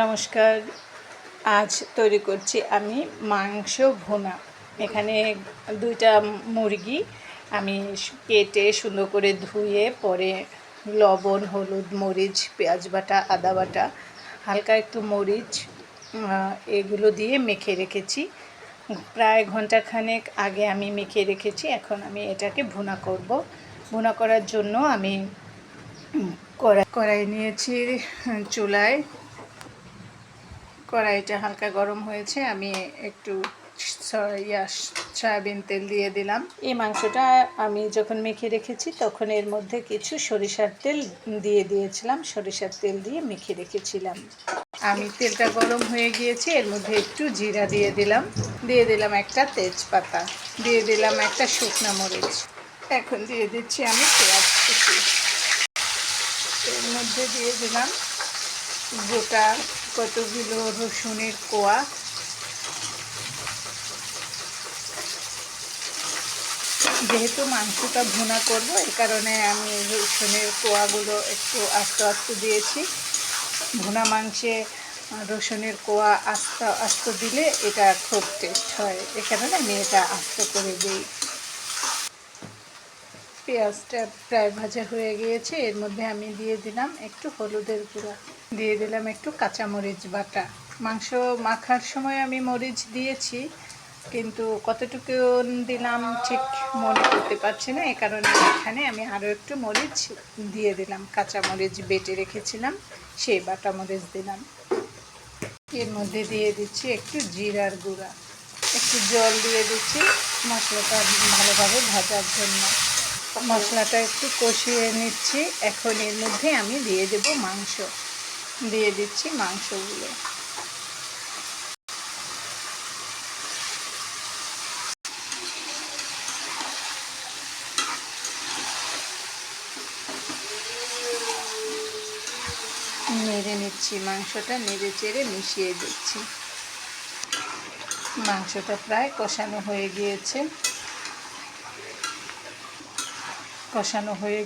নমস্কার। আজ তৈরি করছি আমি মাংস ভুনা। এখানে দুইটা মুরগি আমি কেটে সুন্দর করে ধুয়ে পরে লবণ, হলুদ, মরিচ, পেঁয়াজ বাটা, আদা বাটা, হালকা একটু মরিচ এগুলো দিয়ে মেখে রেখেছি। প্রায় ঘন্টাখানেক আগে আমি মেখে রেখেছি। এখন আমি এটাকে ভুনা করব। ভুনা করার জন্য আমি কড়াই নিয়েছি চুলায়। কড়াইটা হালকা গরম হয়েছে, আমি একটু সয়াবিন তেল দিয়ে দিলাম। এই মাংসটা আমি যখন মেখে রেখেছি তখন এর মধ্যে কিছু সরিষার তেল দিয়ে দিয়েছিলাম। সরিষার তেল দিয়ে মেখে রেখেছিলাম। আমি তেলটা গরম হয়ে গিয়েছে, এর মধ্যে একটু জিরা দিয়ে দিলাম একটা তেজপাতা, দিয়ে দিলাম একটা শুকনো মরিচ। এখন দিয়ে দিচ্ছি আমি পেঁয়াজ কুচি। এর মধ্যে দিয়ে দিলাম গোটা কতগুলো রসুনের কোয়া। যেহেতু মাংসটা ভুনা করব, এই কারণে আমি রসুনের কোয়াগুলো একটু আস্তে আস্তে দিয়েছি। ভুনা মাংসে রসুনের কোয়া আস্তে আস্তে দিলে এটা খুব টেস্ট হয়, এ কারণে আমি এটা আস্তে করে দিই। পেঁয়াজটা প্রায় ভাজা হয়ে গিয়েছে, এর মধ্যে আমি দিয়ে দিলাম একটু হলুদের গুঁড়া, দিয়ে দিলাম একটু কাঁচামরিচ বাটা। মাংস মাখার সময় আমি মরিচ দিয়েছি, কিন্তু কতটুকু দিলাম ঠিক মনে করতে পারছি না, এই কারণে এখানে আমি আরও একটু মরিচ দিয়ে দিলাম। কাঁচামরিচ বেটে রেখেছিলাম, সেই বাটা মরিচ দিলাম। এর মধ্যে দিয়ে দিচ্ছি একটু জিরার গুঁড়া, একটু জল দিয়ে দিচ্ছি মশলাটা ভালোভাবে ভাজার জন্য। মশলাটা একটু কষিয়ে নিচ্ছি। এখন এর মধ্যে আমি দিয়ে দেব মাংস, দিয়ে দিচ্ছি মাংসগুলো। নেড়ে নিচ্ছি, মাংসটা নেড়ে চেড়ে মিশিয়ে দিচ্ছি। মাংসটা প্রায় কষানো হয়ে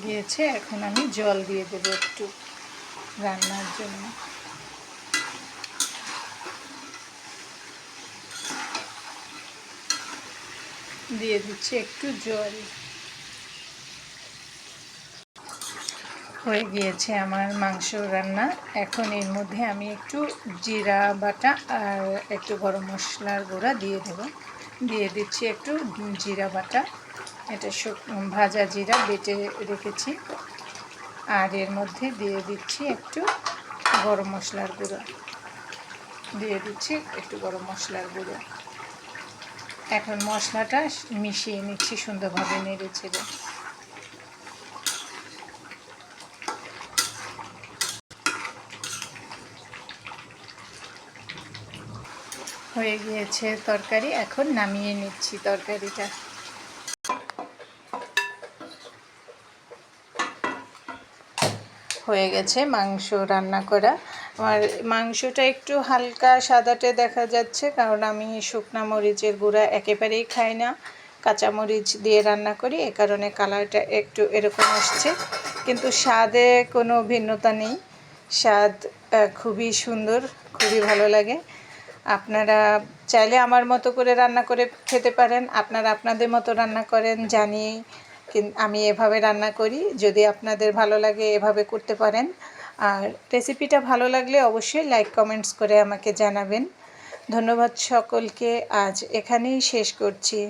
গিয়েছে। এখন আমি জল দিয়ে দেবো একটু রান্নার জন্য। দিয়ে দিচ্ছি একটু জল। হয়ে গিয়েছে আমার মাংস রান্না। এখন এর মধ্যে আমি একটু জিরা বাটা আর একটু গরম মশলার গুঁড়া দিয়ে দেব। দিয়ে দিচ্ছি একটু জিরা বাটা, এটা ভাজা জিরা বেটে রেখেছি। আর এর মধ্যে দিয়ে দিচ্ছি একটু গরম মশলার গুঁড়ো, এখন মশলাটা মিশিয়ে নিচ্ছি সুন্দরভাবে নেড়ে চেড়ে। হয়ে গিয়েছে তরকারি, এখন নামিয়ে নিচ্ছি তরকারিটা। হয়ে গেছে মাংস রান্না করা। আমার মাংসটা একটু হালকা সাদাটে দেখা যাচ্ছে, কারণ আমি শুকনা মরিচের গুঁড়া একেবারেই খাই না, কাঁচামরিচ দিয়ে রান্না করি, এ কারণে কালারটা একটু এরকম আসছে, কিন্তু স্বাদে কোনো ভিন্নতা নেই। স্বাদ খুবই সুন্দর, খুবই ভালো লাগে। আপনারা চাইলে আমার মতো করে রান্না করে খেতে পারেন, আপনারা আপনাদের মতো রান্না করেন জানি, আমি এভাবে রান্না করি। যদি আপনাদের ভালো লাগে এভাবে করতে পারেন। আর রেসিপিটা ভালো লাগলে অবশ্যই লাইক কমেন্টস করে আমাকে জানাবেন। ধন্যবাদ সকলকে। আজ এখানেই শেষ করছি।